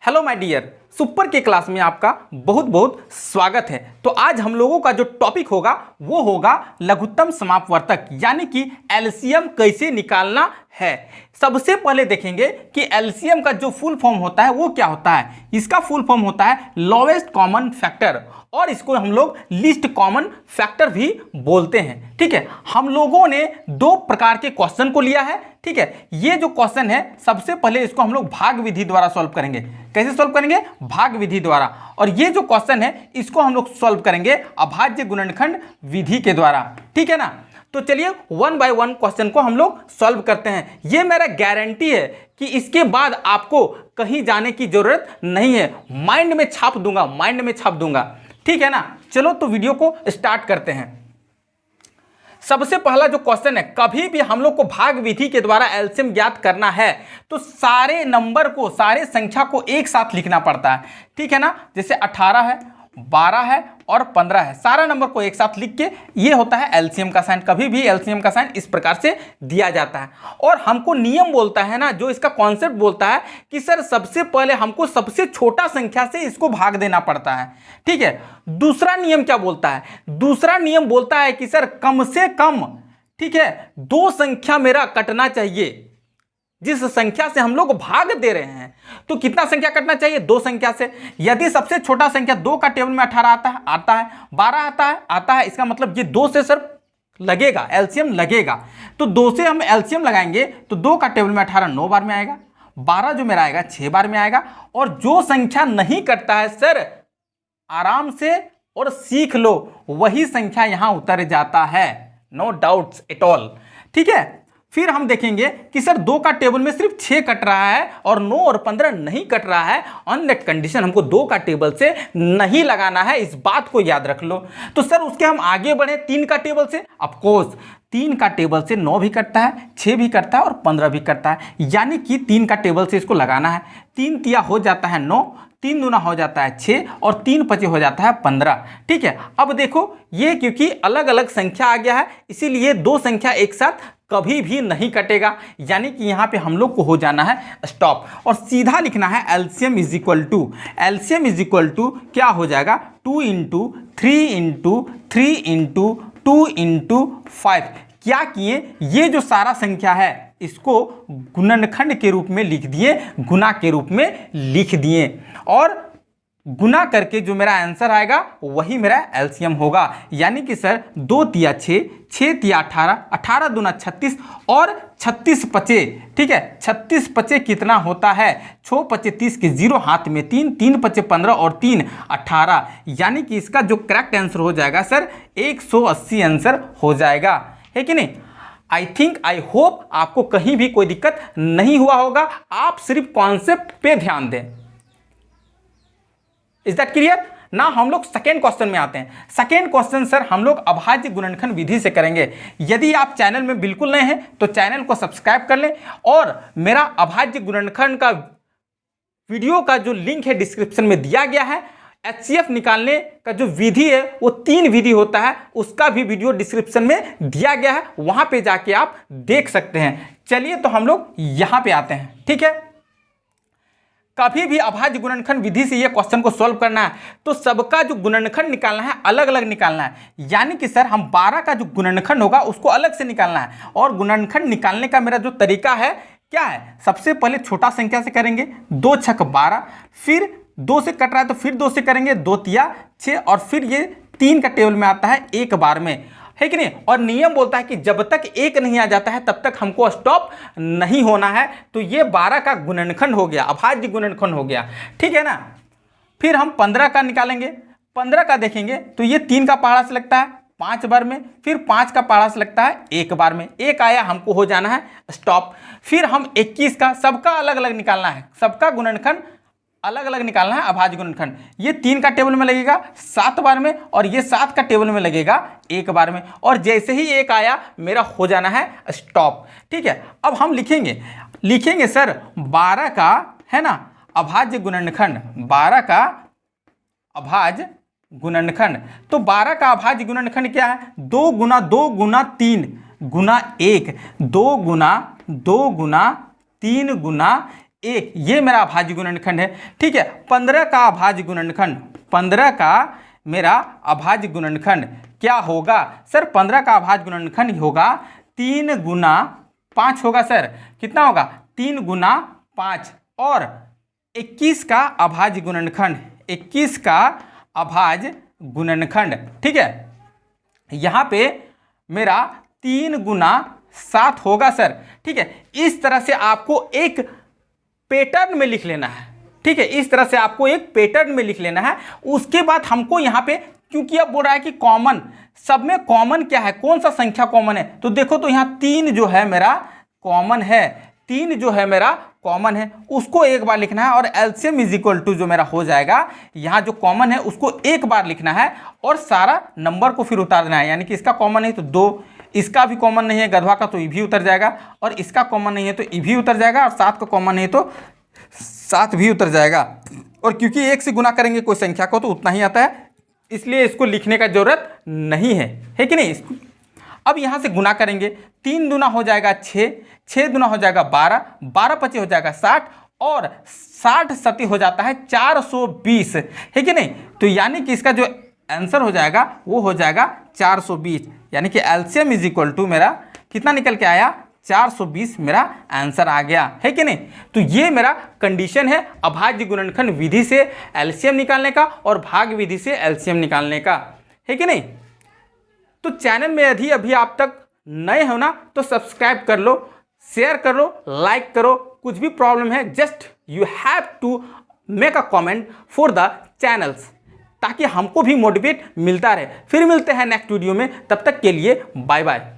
Hello my dear, super के class में आपका बहुत बहुत स्वागत है। तो आज हम लोगों का जो टॉपिक होगा वो होगा लघुत्तम समापवर्तक, यानी कि एलसीएम कैसे निकालना है। सबसे पहले देखेंगे कि एलसीएम का जो फुल फॉर्म होता है वो क्या होता है। इसका फुल फॉर्म होता है लोवेस्ट कॉमन फैक्टर, और इसको हम लोग लीस्ट कॉमन फैक्टर भी बोलते हैं। ठीक है, हम लोगों ने दो प्रकार के क्वेश्चन को लिया है। ठीक है, ये जो क्वेश्चन है सबसे पहले इसको हम लोग भाग विधि द्वारा सॉल्व करेंगे। कैसे सॉल्व करेंगे? भाग विधि द्वारा। और ये जो क्वेश्चन है इसको हम लोग सॉल्व करेंगे अभाज्य गुणनखंड विधि के द्वारा। ठीक है ना, तो चलिए वन बाय वन क्वेश्चन को हम लोग सॉल्व करते हैं। ये मेरा गारंटी है कि इसके बाद आपको कहीं जाने की जरूरत नहीं है, माइंड में छाप दूंगा, माइंड में छाप दूंगा। ठीक है ना, चलो तो वीडियो को स्टार्ट करते हैं। सबसे पहला जो क्वेश्चन है, कभी भी हम लोग को भाग विधि के द्वारा एलसीएम ज्ञात करना है तो सारे नंबर को, सारे संख्या को एक साथ लिखना पड़ता है। ठीक है ना, जैसे 18 है, 12 है और 15 है, सारा नंबर को एक साथ लिख के ये होता है एलसीएम का साइन। कभी भी एलसीएम का साइन इस प्रकार से दिया जाता है। और हमको नियम बोलता है ना, जो इसका कॉन्सेप्ट बोलता है कि सर सबसे पहले हमको सबसे छोटा संख्या से इसको भाग देना पड़ता है। ठीक है, दूसरा नियम क्या बोलता है? दूसरा नियम बोलता है कि सर कम से कम, ठीक है, दो संख्या मेरा कटना चाहिए। जिस संख्या से हम लोग भाग दे रहे हैं तो कितना संख्या कटना चाहिए? दो संख्या से। यदि सबसे छोटा संख्या 2 का टेबल में 18 आता है, 12 आता है, इसका मतलब ये 2 से सर लगेगा, एलसीएम लगेगा। तो 2 से हम एलसीएम लगाएंगे तो 2 का टेबल में 18 9 बार में आएगा, 12 जो मेरा आएगा 6 बार में आएगा। और जो संख्या नहीं कटता है सर, आराम से और सीख लो, वही संख्या यहां उतर जाता है, नो डाउट्स एट ऑल। ठीक है, फिर हम देखेंगे कि सर 2 का टेबल में सिर्फ 6 कट रहा है और 9 और 15 नहीं कट रहा है। ऑन दैट कंडीशन हमको 2 का टेबल से नहीं लगाना है, इस बात को याद रख लो। तो सर उसके हम आगे बढ़े 3 का टेबल से। ऑफकोर्स 3 का टेबल से 9 भी कटता है, 6 भी कटता है और 15 भी कटता है, यानी कि 3 का टेबल से इसको लगाना है। 3 तिया हो जाता है 9, 3 दूना हो जाता है 6 और 3 पचे हो जाता है 15। ठीक है, अब देखो ये क्योंकि अलग अलग संख्या आ गया है, इसीलिए दो संख्या एक साथ कभी भी नहीं कटेगा, यानी कि यहाँ पे हम लोग को हो जाना है स्टॉप और सीधा लिखना है LCM is equal to, LCM is equal to क्या हो जाएगा? 2 × 3 × 3 × 2 × 5। क्या किए? ये जो सारा संख्या है इसको गुणनखंड के रूप में लिख दिए, गुना के रूप में लिख दिए, और गुना करके जो मेरा आंसर आएगा वही मेरा एलसीएम होगा। यानी कि सर 2 तिया 6, 6 तिया 18, 18 दूना 36 और 36 पचे। ठीक है, 36 पचे कितना होता है? 6 पचे 30 के 0 हाथ में 3, 3 पचे 15 और 3 18, यानी कि इसका जो करेक्ट आंसर हो जाएगा सर 180 आंसर हो जाएगा, है कि नहीं? आई थिंक, आई होप आपको कहीं भी कोई दिक्कत नहीं हुआ होगा। आप सिर्फ कॉन्सेप्ट पे ध्यान दें। Is that clear? ना हम लोग सेकेंड क्वेश्चन में आते हैं। सेकेंड क्वेश्चन सर हम लोग अभाज्य गुणनखंड विधि से करेंगे। यदि आप चैनल में बिल्कुल नए हैं तो चैनल को सब्सक्राइब कर लें, और मेरा अभाज्य गुणनखंड का वीडियो का जो लिंक है डिस्क्रिप्शन में दिया गया है। एचसीएफ निकालने का जो विधि है वो 3 विधि होता है, उसका भी वीडियो डिस्क्रिप्शन में दिया गया है, वहां पे जाके आप देख सकते हैं। चलिए तो हम लोग यहां पे आते हैं। ठीक है, कभी भी अभाज्य गुणनखंड विधि से ये क्वेश्चन को सॉल्व करना है तो सबका जो गुणनखंड निकालना है अलग अलग निकालना है। यानी कि सर हम 12 का जो गुणनखंड होगा उसको अलग से निकालना है। और गुणनखंड निकालने का मेरा जो तरीका है क्या है? सबसे पहले छोटा संख्या से करेंगे, 2 छक 12, फिर 2 से कट रहा है तो फिर 2 से करेंगे, 2 तिया 6, और फिर ये 3 का टेबल में आता है एक बार में, है कि नहीं? और नियम बोलता है कि जब तक 1 नहीं आ जाता है तब तक हमको स्टॉप नहीं होना है। तो ये 12 का गुणनखंड हो गया, अभाज्य गुणनखंड हो गया। ठीक है ना, फिर हम 15 का निकालेंगे। 15 का देखेंगे तो ये 3 का पहाड़ा से लगता है 5 बार में, फिर 5 का पहाड़ा से लगता है 1 बार में, 1 आया हमको हो जाना है स्टॉप। फिर हम 21 का, सबका अलग अलग निकालना है, सबका गुणनखंड अलग अलग निकालना है अभाज्य गुणनखंड। ये 3 का टेबल में लगेगा 7 बार में, और ये 7 का टेबल में लगेगा 1 बार में, और जैसे ही 1 आया मेरा हो जाना है स्टॉप। ठीक है, अब हम लिखेंगे सर 12 का, है ना, अभाज्य गुणनखंड, 12 का अभाज्य गुणनखंड। तो 12 का अभाज्य गुणनखंड क्या है? 2 × 2 × 3 × 1, 2 × 2 × 3 × 1, ये मेरा अभाज्य गुणनखंड है। ठीक है, 15 का अभाज्य गुणनखंड, 15 का मेरा अभाज्य गुणनखंड क्या होगा सर? 15 का अभाज्य गुणनखंड होगा 3 गुना 5 होगा सर। कितना होगा? 3 गुना 5। और 21 का अभाज्य गुणनखंड, 21 का अभाज्य गुणनखंड, ठीक है, यहाँ पे मेरा 3 गुना 7 होगा सर। ठीक है, इस तरह से आपको एक पैटर्न में लिख लेना है। ठीक है, इस तरह से आपको एक पैटर्न में लिख लेना है। उसके बाद हमको यहाँ पे, क्योंकि अब बोल रहा है कि कॉमन, सब में कॉमन क्या है, कौन सा संख्या कॉमन है, तो देखो तो यहाँ 3 जो है मेरा कॉमन है, 3 जो है मेरा कॉमन है, उसको एक बार लिखना है। और एलसीएम इज इक्वल टू जो मेरा हो जाएगा, यहाँ जो कॉमन है उसको एक बार लिखना है और सारा नंबर को फिर उतार देना है। यानी कि इसका कॉमन है तो 2, इसका भी कॉमन नहीं है गधवा का तो ये भी उतर जाएगा, और इसका कॉमन नहीं है तो ये भी उतर जाएगा, और 7 का कॉमन नहीं है तो 7 भी उतर जाएगा। और क्योंकि 1 से गुना करेंगे कोई संख्या को तो उतना ही आता है, इसलिए इसको लिखने का जरूरत नहीं है कि नहीं। अब यहाँ से गुना करेंगे, 3 दूना हो जाएगा 6, 6 दूना हो जाएगा 12, 12 पचे हो जाएगा 60, और 60 सती हो जाता है 420, है कि नहीं। तो यानी कि इसका जो आंसर हो जाएगा वो हो जाएगा 420। यानी कि एलसीएम इज इक्वल टू मेरा कितना निकल के आया? 420 मेरा आंसर आ गया, है कि नहीं। तो ये मेरा कंडीशन है अभाज्य गुणनखंड विधि से एलसीएम निकालने का और भाग विधि से एलसीएम निकालने का, है कि नहीं। तो चैनल में यदि अभी आप तक नए हो ना तो सब्सक्राइब कर लो, शेयर करो, लाइक करो। कुछ भी प्रॉब्लम है just you have to make a comment for the channels, ताकि हमको भी मोटिवेट मिलता रहे। फिर मिलते हैं नेक्स्ट वीडियो में, तब तक के लिए बाय बाय।